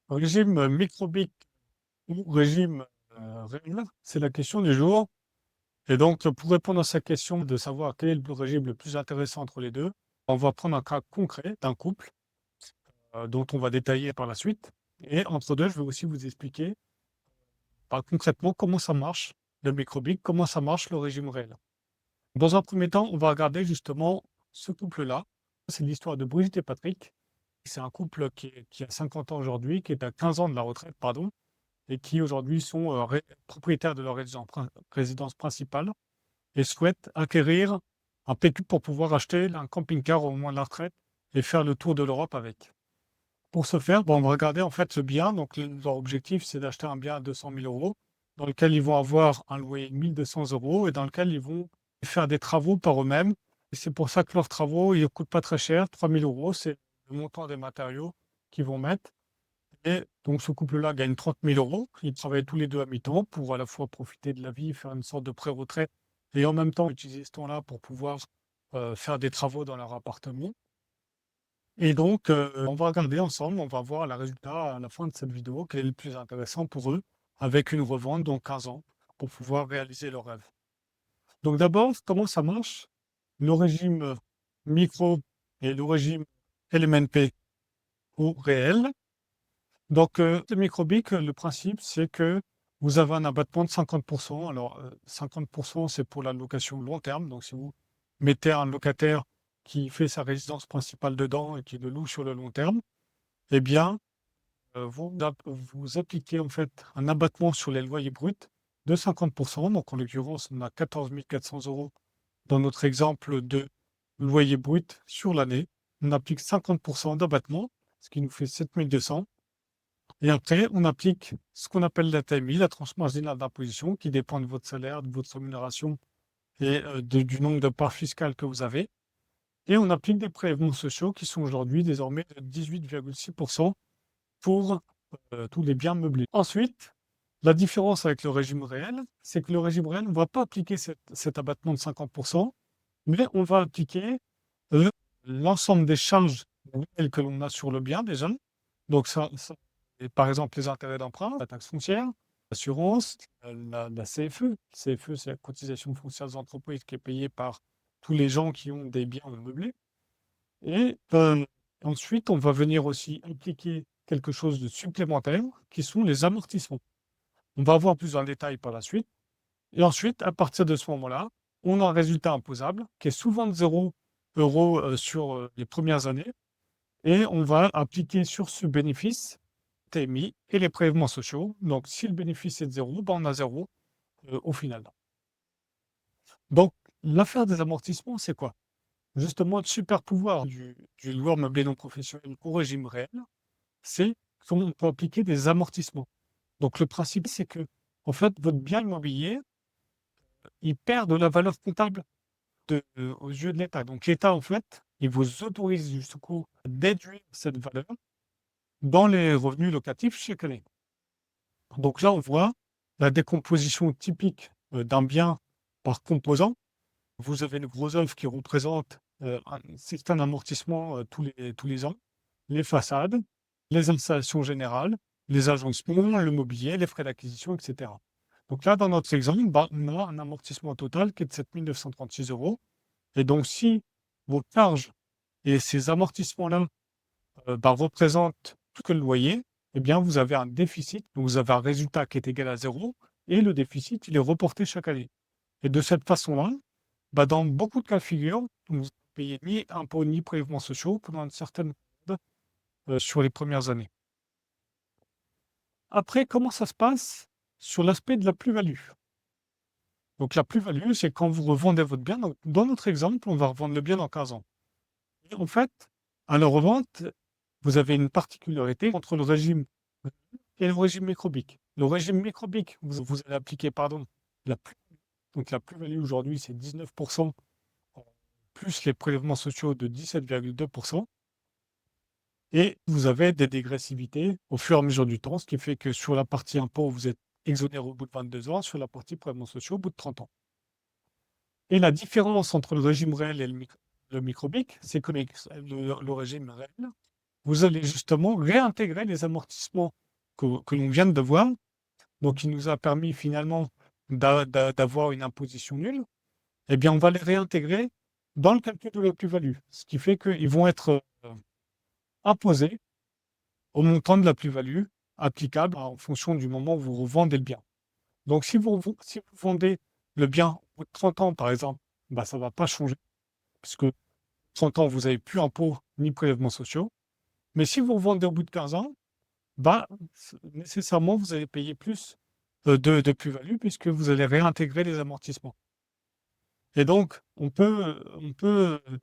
Régime microbique ou régime réel, c'est la question du jour. Et donc, pour répondre à cette question de savoir quel est le régime le plus intéressant entre les deux, on va prendre un cas concret d'un couple dont on va détailler par la suite. Et entre deux, je vais aussi vous expliquer concrètement comment ça marche le microbique, comment ça marche le régime réel. Dans un premier temps, on va regarder justement ce couple-là. C'est l'histoire de Brigitte et Patrick. C'est un couple qui a 50 ans aujourd'hui, qui est à 15 ans de la retraite, pardon, et qui aujourd'hui sont propriétaires de leur résidence principale et souhaitent acquérir un PQ pour pouvoir acheter un camping-car au moment de la retraite et faire le tour de l'Europe avec. Pour ce faire, on va regarder en fait ce bien. Donc, leur objectif, c'est d'acheter un bien à 200 000 euros, dans lequel ils vont avoir un loyer de 1200 euros et dans lequel ils vont faire des travaux par eux-mêmes. Et c'est pour ça que leurs travaux, ils ne coûtent pas très cher. 3 000 euros, c'est le montant des matériaux qu'ils vont mettre. Et donc, ce couple-là gagne 30 000 euros. Ils travaillent tous les deux à mi-temps pour à la fois profiter de la vie, faire une sorte de pré-retraite et en même temps utiliser ce temps-là pour pouvoir faire des travaux dans leur appartement. Et donc, on va regarder ensemble, on va voir le résultat à la fin de cette vidéo, quel est le plus intéressant pour eux, avec une revente dans 15 ans, pour pouvoir réaliser leur rêve. Donc d'abord, comment ça marche? Le régime micro et le régime LMNP ou réel. Donc, le microbique, le principe, c'est que vous avez un abattement de 50%. Alors, 50%, c'est pour la location long terme. Donc, si vous mettez un locataire qui fait sa résidence principale dedans et qui le loue sur le long terme, eh bien, vous appliquez en fait un abattement sur les loyers bruts de 50%. Donc, en l'occurrence, on a 14 400 euros dans notre exemple de loyer brut sur l'année. On applique 50% d'abattement, ce qui nous fait 7 200. Et après, on applique ce qu'on appelle la TMI, la tranche marginale d'imposition, qui dépend de votre salaire, de votre rémunération et du nombre de parts fiscales que vous avez. Et on applique des prélèvements sociaux qui sont aujourd'hui désormais de 18,6% pour tous les biens meublés. Ensuite, la différence avec le régime réel, c'est que le régime réel, on ne va pas appliquer cet abattement de 50%, mais on va appliquer euh, l'ensemble des charges réelles que l'on a sur le bien déjà. Donc et par exemple, les intérêts d'emprunt, la taxe foncière, l'assurance, la CFE. CFE, c'est la cotisation foncière des entreprises qui est payée par tous les gens qui ont des biens meublés. Et ensuite, on va venir aussi impliquer quelque chose de supplémentaire, qui sont les amortissements. On va voir plus en détail par la suite. Et ensuite, à partir de ce moment-là, on a un résultat imposable qui est souvent de 0 euros sur les premières années. Et on va appliquer sur ce bénéfice TMI et les prélèvements sociaux. Donc, si le bénéfice est de 0, on a 0 au final. Donc, l'affaire des amortissements, c'est quoi? Justement, le super pouvoir du loueur meublé non professionnel au régime réel, c'est qu'on peut appliquer des amortissements. Donc, le principe, c'est que, en fait, votre bien immobilier, il perd de la valeur comptable aux yeux de l'État. Donc, l'État, en fait, il vous autorise jusqu'au à déduire cette valeur dans les revenus locatifs chaque année. Donc là, on voit la décomposition typique d'un bien par composant. Vous avez une grosse œuvre qui représente un certain amortissement tous les ans, les façades, les installations générales, les agencements, le mobilier, les frais d'acquisition, etc. Donc là, dans notre exemple, on a un amortissement total qui est de 7 936 euros. Et donc, si vos charges et ces amortissements-là représente plus que le loyer, eh bien, vous avez un déficit, donc vous avez un résultat qui est égal à 0, et le déficit, il est reporté chaque année. Et de cette façon-là, dans beaucoup de cas de figure, vous ne payez ni impôts ni prélèvements sociaux pendant une certaine période sur les premières années. Après, comment ça se passe sur l'aspect de la plus-value? Donc la plus-value, c'est quand vous revendez votre bien. Donc, dans notre exemple, on va revendre le bien dans 15 ans. Et en fait, à la revente, vous avez une particularité entre le régime et le régime microbique. Le régime microbique, vous allez appliquer, pardon, la plus, donc la plus-value aujourd'hui, c'est 19%, plus les prélèvements sociaux de 17,2%. Et vous avez des dégressivités au fur et à mesure du temps, ce qui fait que sur la partie impôt, vous êtes exonéré au bout de 22 ans, sur la partie prélèvements sociaux au bout de 30 ans. Et la différence entre le régime réel et le microbique, c'est que le régime réel, vous allez justement réintégrer les amortissements que l'on vient de voir. Donc, il nous a permis finalement d'avoir une imposition nulle. Eh bien, on va les réintégrer dans le calcul de la plus-value. Ce qui fait qu'ils vont être imposés au montant de la plus-value applicable en fonction du moment où vous revendez le bien. Donc, si vous vendez le bien au bout de 30 ans, par exemple, bah, ça ne va pas changer, puisque 30 ans, vous n'avez plus impôts ni prélèvements sociaux. Mais si vous vendez au bout de 15 ans, bah, nécessairement, vous allez payer plus de plus-value, puisque vous allez réintégrer les amortissements. Et donc, on peut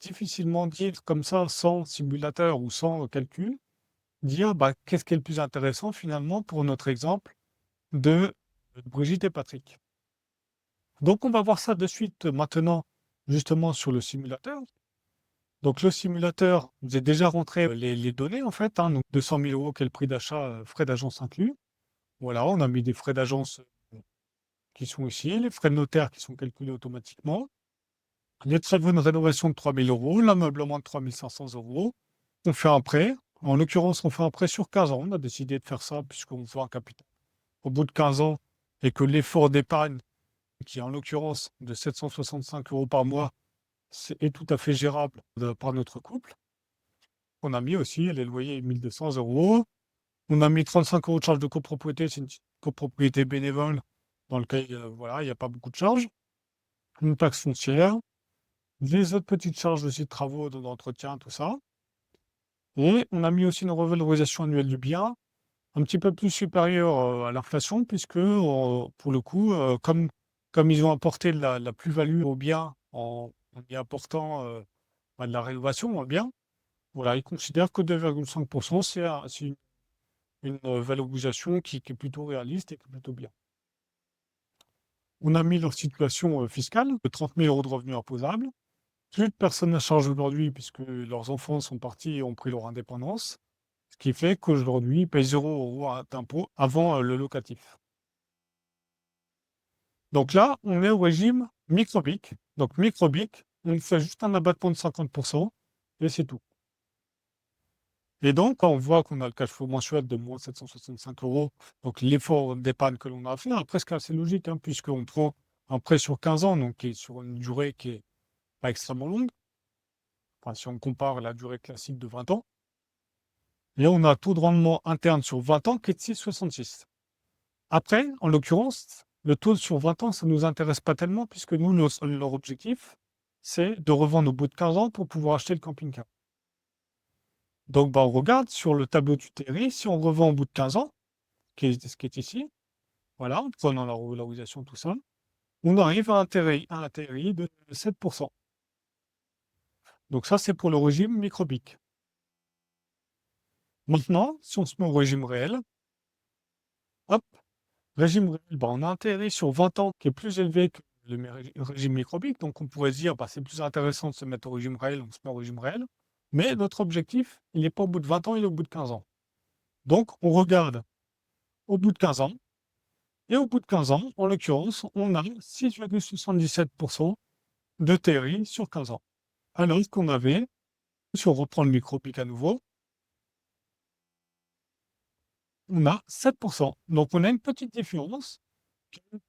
difficilement dire comme ça, sans simulateur ou sans calcul, dire bah, qu'est-ce qui est le plus intéressant finalement pour notre exemple de Brigitte et Patrick. Donc, on va voir ça de suite maintenant, justement, sur le simulateur. Donc, le simulateur, vous avez déjà rentré les données, en fait. Donc, 200 000 euros, quel prix d'achat, frais d'agence inclus. Voilà, on a mis des frais d'agence qui sont ici, les frais de notaire qui sont calculés automatiquement, les travaux de rénovation de 3 000 euros, l'ameublement de 3 500 euros. On fait un prêt. En l'occurrence, on fait un prêt sur 15 ans. On a décidé de faire ça puisqu'on veut un capital au bout de 15 ans et que l'effort d'épargne, qui est en l'occurrence de 765 euros par mois, est tout à fait gérable par notre couple. On a mis aussi les loyers 1 200 euros. On a mis 35 euros de charges de copropriété. C'est une copropriété bénévole dans lequel voilà, il n'y a pas beaucoup de charges. Une taxe foncière. Les autres petites charges aussi de travaux, d'entretien, tout ça. Et on a mis aussi une revalorisation annuelle du bien, un petit peu plus supérieure à l'inflation, puisque pour le coup, comme ils ont apporté la plus-value au bien en y apportant de la rénovation dans le bien, voilà, ils considèrent que 2,5%, c'est une valorisation qui est plutôt réaliste et qui est plutôt bien. On a mis leur situation fiscale de 30 000 euros de revenus imposables. Plus de personnes à charge aujourd'hui, puisque leurs enfants sont partis et ont pris leur indépendance. Ce qui fait qu'aujourd'hui, ils payent 0 euros d'impôt avant le locatif. Donc là, on est au régime microbique. Donc microbique, on fait juste un abattement de 50% et c'est tout. Et donc, quand on voit qu'on a le cash flow mensuel de moins 765 euros, donc l'effort d'épargne que l'on a à faire, après, c'est assez logique, puisqu'on prend un prêt sur 15 ans, donc qui est sur une durée qui est pas extrêmement longue. Enfin, si on compare à la durée classique de 20 ans. Et on a un taux de rendement interne sur 20 ans qui est de 6,66. Après, en l'occurrence, le taux sur 20 ans, ça ne nous intéresse pas tellement puisque nous, leur objectif, c'est de revendre au bout de 15 ans pour pouvoir acheter le camping-car. Donc, bah, on regarde sur le tableau du TRI, si on revend au bout de 15 ans, ce qui est ici, voilà, en prenant la revalorisation, tout ça, on arrive à un TRI de 7%. Donc ça, c'est pour le régime microbique. Maintenant, si on se met au régime réel, hop, régime réel, bah, on a un TRI sur 20 ans qui est plus élevé que le régime microbique. Donc, on pourrait se dire, bah, c'est plus intéressant de se mettre au régime réel, on se met au régime réel. Mais notre objectif, il n'est pas au bout de 20 ans, il est au bout de 15 ans. Donc, on regarde au bout de 15 ans. Et au bout de 15 ans, en l'occurrence, on a 6,77% de TRI sur 15 ans. Alors qu'on avait, si on reprend le micropic à nouveau, on a 7%. Donc, on a une petite différence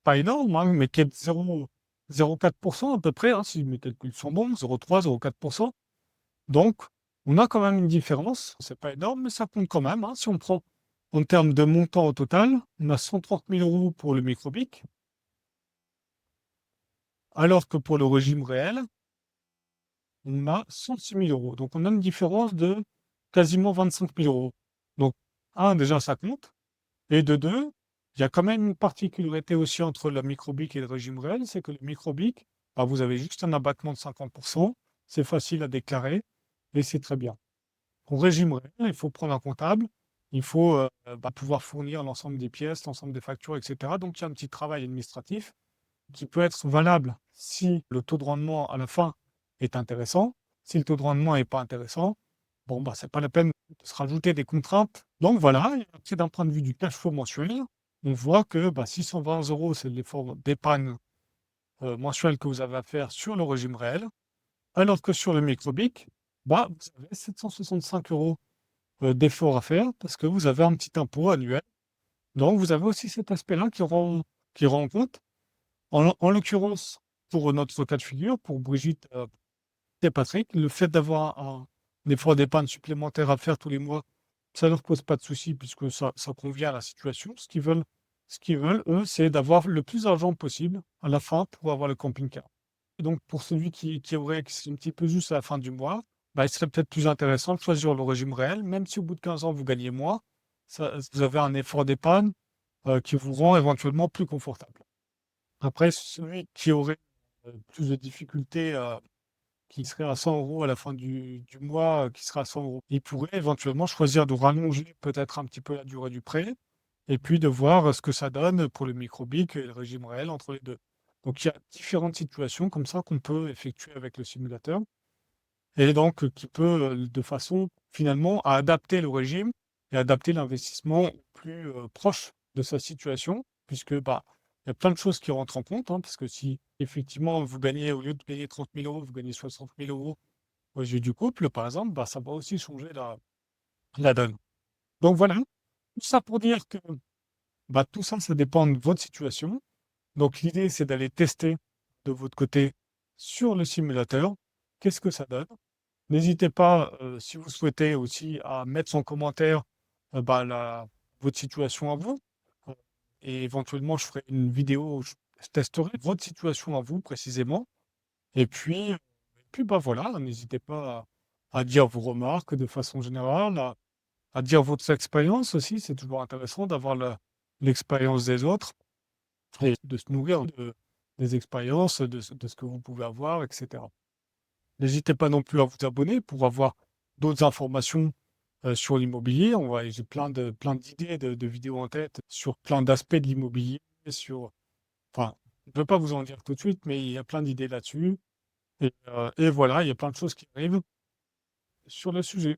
pas énorme, mais qui est de 0,04% à peu près, si mes calculs sont bons, 0,3, 0,4%. Donc, on a quand même une différence. C'est pas énorme, mais ça compte quand même. Si on prend en termes de montant au total, on a 130 000 euros pour le microbic, alors que pour le régime réel, on a 106 000 euros. Donc, on a une différence de quasiment 25 000 euros. Donc, déjà, ça compte. Et de deux, il y a quand même une particularité aussi entre le microbic et le régime réel, c'est que le microbic, bah, vous avez juste un abattement de 50%, c'est facile à déclarer et c'est très bien. Au régime réel, il faut prendre un comptable, il faut pouvoir fournir l'ensemble des pièces, l'ensemble des factures, etc. Donc il y a un petit travail administratif qui peut être valable si le taux de rendement à la fin est intéressant. Si le taux de rendement n'est pas intéressant, bon, bah, c'est pas la peine de se rajouter des contraintes. Donc voilà, et après, d'un point de vue du cash flow mensuel, on voit que 620 euros, c'est l'effort d'épargne mensuel que vous avez à faire sur le régime réel, alors que sur le microbic, vous avez 765 euros d'efforts à faire parce que vous avez un petit impôt annuel. Donc vous avez aussi cet aspect-là qui rentre en compte. En l'occurrence, pour notre cas de figure, pour Brigitte, et Patrick, le fait d'avoir un effort d'épargne supplémentaire à faire tous les mois, ça ne leur pose pas de souci puisque ça convient à la situation. Ce qu'ils veulent, eux, c'est d'avoir le plus d'argent possible à la fin pour avoir le camping-car. Et donc pour celui qui c'est un petit peu juste à la fin du mois, bah, il serait peut-être plus intéressant de choisir le régime réel, même si au bout de 15 ans, vous gagnez moins, vous avez un effort d'épargne, qui vous rend éventuellement plus confortable. Après, celui qui aurait, plus de difficultés, qui serait à 100 € à la fin du mois, qui sera à 100 €. Il pourrait éventuellement choisir de rallonger peut-être un petit peu la durée du prêt et puis de voir, ce que ça donne pour le microbic et le régime réel entre les 2. Donc il y a différentes situations comme ça qu'on peut effectuer avec le simulateur et donc qui peut, de façon finalement à adapter le régime et adapter l'investissement au plus, proche de sa situation puisque, bah, il y a plein de choses qui rentrent en compte, hein, parce que si effectivement vous gagnez au lieu de gagner 30 000 €, vous gagnez 60 000 € aux yeux du couple, par exemple, bah, ça va aussi changer la donne. Donc voilà, tout ça pour dire que, bah, tout ça, ça dépend de votre situation. Donc l'idée, c'est d'aller tester de votre côté sur le simulateur, qu'est-ce que ça donne? N'hésitez pas, si vous souhaitez aussi à mettre en commentaire, bah, votre situation à vous, heu et éventuellement je ferai une vidéo où je testerai votre situation à vous précisément et puis, bah, voilà, n'hésitez pas à dire vos remarques de façon générale, à dire votre expérience aussi. C'est toujours intéressant d'avoir l'expérience des autres et de se nourrir des expériences, de ce que vous pouvez avoir et cetera. N'hésitez pas non plus à vous abonner pour avoir d'autres informations, sur l'immobilier. J'ai plein d'idées de vidéos en tête sur plein d'aspects de l'immobilier, enfin, je ne peux pas vous en dire tout de suite, mais il y a plein d'idées là-dessus et voilà, il y a plein de choses qui arrivent sur le sujet.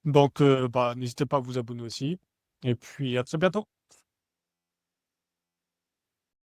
Donc bah, n'hésitez pas à vous abonner aussi et puis à très bientôt.